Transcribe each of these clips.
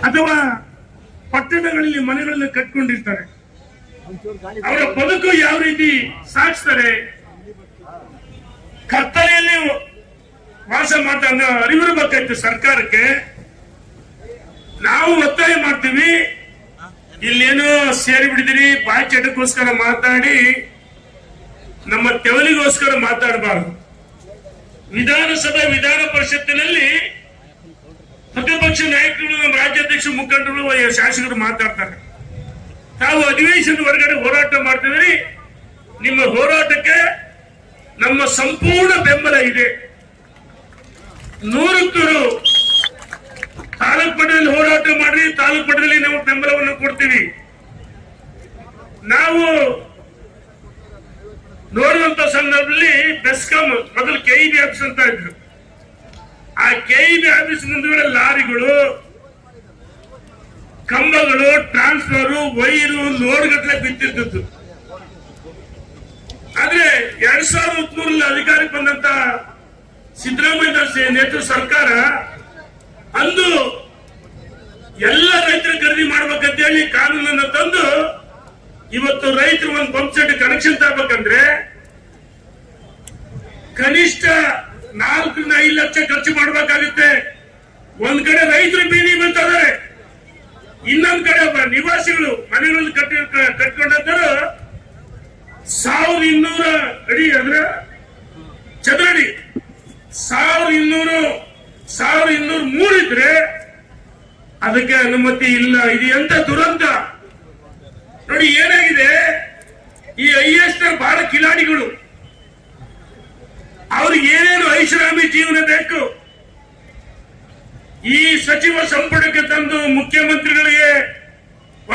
ಅಥವಾ ಪಟ್ಟಣಗಳಲ್ಲಿ ಮನೆಗಳನ್ನು ಕಟ್ಕೊಂಡಿರ್ತಾರೆ. ಅವರ ಬದುಕು ಯಾವ ರೀತಿ ಸಾಗಿಸ್ತಾರೆ, ಕತ್ತಲೆಯಲ್ಲಿ ವಾಸ ಮಾಡ್ತಾ ಅರಿವಿರಬೇಕಾಯ್ತು ಸರ್ಕಾರಕ್ಕೆ. ನಾವು ಒತ್ತಾಯ ಮಾಡ್ತೀವಿ, ಇಲ್ಲೇನೋ ಸೇರಿ ಬಿಡಿದಿರಿ, ಬಾಯಿ ಚಟಕ್ಕೋಸ್ಕರ ಮಾತಾಡಿ ನಮ್ಮ ತೆವಲಿಗೋಸ್ಕರ ಮಾತಾಡಬಾರದು. ವಿಧಾನಸಭೆ ವಿಧಾನ ಪರಿಷತ್ತಿನಲ್ಲಿ ಪ್ರತಿಪಕ್ಷ ನಾಯಕರು, ನಮ್ಮ ರಾಜ್ಯಾಧ್ಯಕ್ಷ ಮುಖಂಡರು, ಶಾಸಕರು ಮಾತಾಡ್ತಾರೆ. ತಾವು ಅಧಿವೇಶನದ ಹೊರಗಡೆ ಹೋರಾಟ ಮಾಡ್ತಿದ್ರಿ, ನಿಮ್ಮ ಹೋರಾಟಕ್ಕೆ ನಮ್ಮ ಸಂಪೂರ್ಣ ಬೆಂಬಲ ಇದೆ. 100ಕ್ಕೂ ತಾಲೂಕು ಮಟ್ಟದಲ್ಲಿ ಹೋರಾಟ ಮಾಡ್ರಿ, ತಾಲೂಕು ಮಟ್ಟದಲ್ಲಿ ನಾವು ಬೆಂಬಲವನ್ನು ಕೊಡ್ತೀವಿ. ನಾವು ನೋಡುವಂತ ಸಂದರ್ಭದಲ್ಲಿ ಬೆಸ್ಕಾಂ ಮೊದಲು ಕೆಇಬಿ ಆಫೀಸ್ ಅಂತ ಇದ್ರು. ಆ ಕೆಇಬಿ ಆಫೀಸ್ ಮುಂದುಗಡೆ ಲಾರಿಗಳು, ಕಂಬಗಳು, ಟ್ರಾನ್ಸ್ಫರ್ ವೈರು ಲೋಡ್ಗಟ್ಟಲೆ ಬಿತ್ತಿರ್ತಿತ್ತು. ಆದ್ರೆ 2013 ಅಧಿಕಾರಕ್ಕೆ ಬಂದಂತ ಸಿದ್ದರಾಮಯ್ಯ ನೇತೃತ್ವ ಸರ್ಕಾರ ಅಂದು ಎಲ್ಲ ರೈತರು ಖರೀದಿ ಮಾಡ್ಬೇಕಂತ ಹೇಳಿ ಕಾನೂನನ್ನು ತಂದು ಇವತ್ತು ರೈತರು ಒಂದು ಪಂಪ್ ಸೆಟ್ ಕನೆಕ್ಷನ್ ತಗಬೇಕಂದ್ರೆ ಕನಿಷ್ಠ 4 ರಿಂದ 5 ಲಕ್ಷ ಖರ್ಚು ಮಾಡಬೇಕಾಗುತ್ತೆ. ಒಂದ್ ಕಡೆ ರೈತರು ಬೀದಿ ಬಂತಾರೆ, ಇನ್ನೊಂದ್ ಕಡೆ ನಿವಾಸಿಗಳು ಮನೆಗಳಲ್ಲಿ ಕಟ್ಕೊಂಡಂತರು 1200 ಅಡಿ ಅಂದ್ರೆ ಚದರಡಿ 1203 ಇದ್ರೆ ಅದಕ್ಕೆ ಅನುಮತಿ ಇಲ್ಲ. ಇದು ಎಂತ ದುರಂತ ನೋಡಿ. ಏನಾಗಿದೆ, ಈ IAS ಬಹಳ ಕಿಲಾಡಿಗಳು, ಅವ್ರಿಗೆ ಏನೇನು ಐಷಾರಾಮಿ ಜೀವನ ಬೇಕು, ಈ ಸಚಿವ ಸಂಪುಟಕ್ಕೆ ತಂದು ಮುಖ್ಯಮಂತ್ರಿಗಳಿಗೆ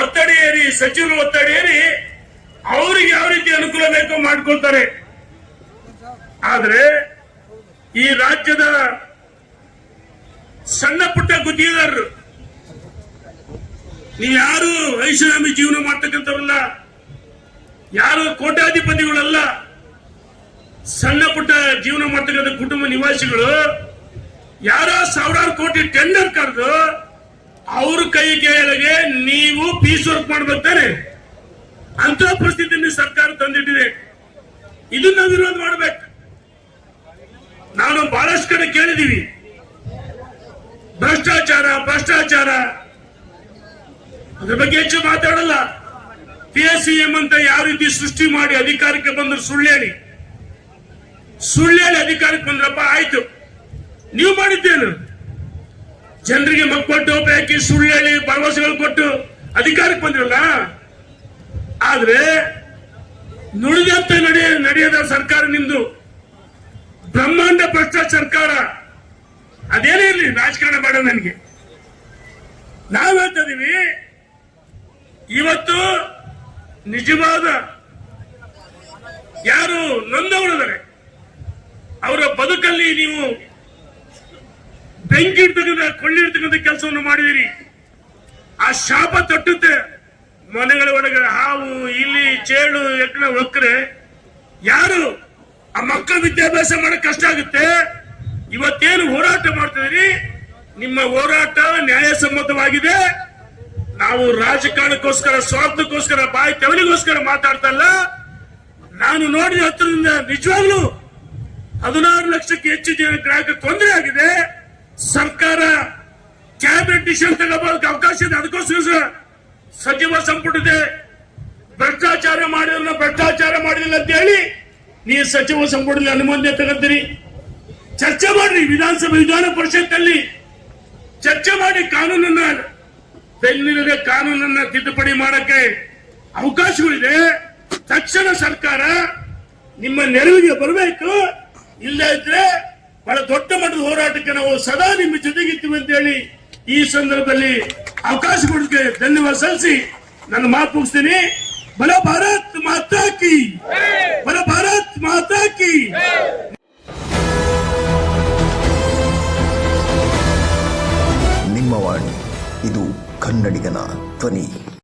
ಒತ್ತಡ ಏರಿ, ಸಚಿವರು ಒತ್ತಡ ಏರಿ ಅವರಿಗೆ ಯಾವ ರೀತಿ ಅನುಕೂಲ ಬೇಕೋ ಮಾಡ್ಕೊಳ್ತಾರೆ. ಆದ್ರೆ ಈ ರಾಜ್ಯದ ಸಣ್ಣ ಪುಟ್ಟ ಗುತ್ತಿಗೆದಾರರು, ನೀವು ಯಾರು ಐಷಾರಾಮಿ ಜೀವನ ಮಾಡ್ತಕ್ಕಂಥವ್ರಲ್ಲ, ಯಾರು ಕೋಟ್ಯಾಧಿಪತಿಗಳಲ್ಲ, ಸಣ್ಣ ಪುಟ್ಟ ಜೀವನ ಮಾಡ್ತಕ್ಕಂಥ ಕುಟುಂಬ ನಿವಾಸಿಗಳು ಯಾರೋ ಸಾವಿರಾರು ಕೋಟಿ ಟೆಂಡರ್ ಕರೆದು ಅವ್ರ ಕೈ ಕೆಳಗೆ ನೀವು ಪೀಸ್ ವರ್ಕ್ ಮಾಡ್ಬೇಕಾರೆ ಅಂತ ಪರಿಸ್ಥಿತಿಯನ್ನು ಸರ್ಕಾರ ತಂದಿಟ್ಟಿದೆ. ಇದನ್ನ ವಿರೋಧ ಮಾಡಬೇಕು. ನಾನು ಬಹಳಷ್ಟು ಕಡೆ ಕೇಳಿದೀವಿ, ಭ್ರಷ್ಟಾಚಾರ ಅದ್ರ ಬಗ್ಗೆ ಹೆಚ್ಚು ಮಾತಾಡಲ್ಲ. PSCM ಅಂತ ಯಾವ ರೀತಿ ಸೃಷ್ಟಿ ಮಾಡಿ ಅಧಿಕಾರಕ್ಕೆ ಬಂದ್ರು, ಸುಳ್ಳು ಹೇಳಿ ಅಧಿಕಾರಕ್ಕೆ ಬಂದ್ರಪ್ಪ, ಆಯ್ತು. ನೀವು ಮಾಡಿದ್ದೇನು? ಜನರಿಗೆ ಮಕ್ಕಳು ಟೋಪಿ ಹಾಕಿ ಸುಳ್ಳು ಹೇಳಿ ಭರವಸೆಗಳು ಕೊಟ್ಟು ಅಧಿಕಾರಕ್ಕೆ ಬಂದ್ರಲ್ಲ. ಆದ್ರೆ ನುಡಿದಂತೆ ನಡೆಯದ ಸರ್ಕಾರ ನಿಮ್ದು, ಬ್ರಹ್ಮಾಂಡ ಭ್ರಷ್ಟ ಸರ್ಕಾರ. ಅದೇನೇ ಇರಲಿ, ರಾಜಕಾರಣ ಬೇಡ ನನಗೆ. ನಾವ್ ಹೇಳ್ತಾ ಇದೀವಿ, ಇವತ್ತು ನಿಜವಾದ ಯಾರು ನೊಂದವರಿದ್ದಾರೆ ಅವರ ಬದುಕಲ್ಲಿ ನೀವು ಬೆಂಕಿ ಇಡ್ತಕ್ಕಂಥ, ಕೊಳ್ಳಿಡ್ತಕ್ಕಂಥ ಕೆಲಸವನ್ನು ಮಾಡಿದಿರಿ. ಆ ಶಾಪ ತಟ್ಟುತ್ತೆ. ಮನೆಗಳ ಒಳಗೆ ಹಾವು, ಇಲಿ, ಚೇಳು, ಎಕ್ಕಡ ಒಕ್ಕರೆ ಯಾರು ಆ ಮಕ್ಕಳ ವಿದ್ಯಾಭ್ಯಾಸ ಮಾಡಕ್ ಕಷ್ಟ ಆಗುತ್ತೆ. ಇವತ್ತೇನು ಹೋರಾಟ ಮಾಡ್ತಿದ್ದೀರಿ, ನಿಮ್ಮ ಹೋರಾಟ ನ್ಯಾಯಸಮ್ಮತವಾಗಿದೆ. ನಾವು ರಾಜಕಾರಣಕ್ಕೋಸ್ಕರ, ಸ್ವಾರ್ಥಕ್ಕೋಸ್ಕರ, ಬಾಯಿ ತೆವಲಿಗೋಸ್ಕರ ಮಾತಾಡ್ತಾ ಇಲ್ಲ. ನಾನು ನೋಡಿದ ಹತ್ತಿರದಿಂದ ನಿಜವಾಗ್ಲೂ 16 ಲಕ್ಷಕ್ಕೆ ಹೆಚ್ಚು ಜನ ಗ್ರಾಹಕರಿಗೆ ತೊಂದರೆ ಆಗಿದೆ. ಸರ್ಕಾರ ಕ್ಯಾಬಿನೆಟ್ ಡಿಸಿಷನ್ ತಗೋಬಹುದು ಅವಕಾಶ ಇದೆ. ಅದಕ್ಕೋಸ್ಕರ ಸಚಿವ ಸಂಪುಟದೆ ಭ್ರಷ್ಟಾಚಾರ ಮಾಡಿಲ್ಲ ಅಂತ ಹೇಳಿ ನೀವು ಸಚಿವ ಸಂಪುಟದಲ್ಲಿ ಅನುಮೋದನೆ ತಗೊಂತೀರಿ. ಚರ್ಚೆ ಮಾಡ್ರಿ, ವಿಧಾನ ಪರಿಷತ್ತಲ್ಲಿ ಚರ್ಚೆ ಮಾಡಿ ಕಾನೂನನ್ನ ತಿದ್ದುಪಡಿ ಮಾಡಕ್ಕೆ ಅವಕಾಶಗಳಿದೆ. ತಕ್ಷಣ ಸರ್ಕಾರ ನಿಮ್ಮ ನೆರವಿಗೆ ಬರಬೇಕು. ಇಲ್ಲ ಇದ್ರೆ ಬಹಳ ದೊಡ್ಡ ಮಟ್ಟದ ಹೋರಾಟಕ್ಕೆ ನಾವು ಸದಾ ನಿಮ್ಮ ಜೊತೆಗಿರ್ತೀವಿ ಅಂತ ಹೇಳಿ ಈ ಸಂದರ್ಭದಲ್ಲಿ ಅವಕಾಶ ಕೊಡೋದಕ್ಕೆ ಧನ್ಯವಾದ ಸಲ್ಲಿಸಿ ನನ್ನ ಮಾತು ಮುಗಿಸ್ತೀನಿ. ಬಲ ಭಾರತ್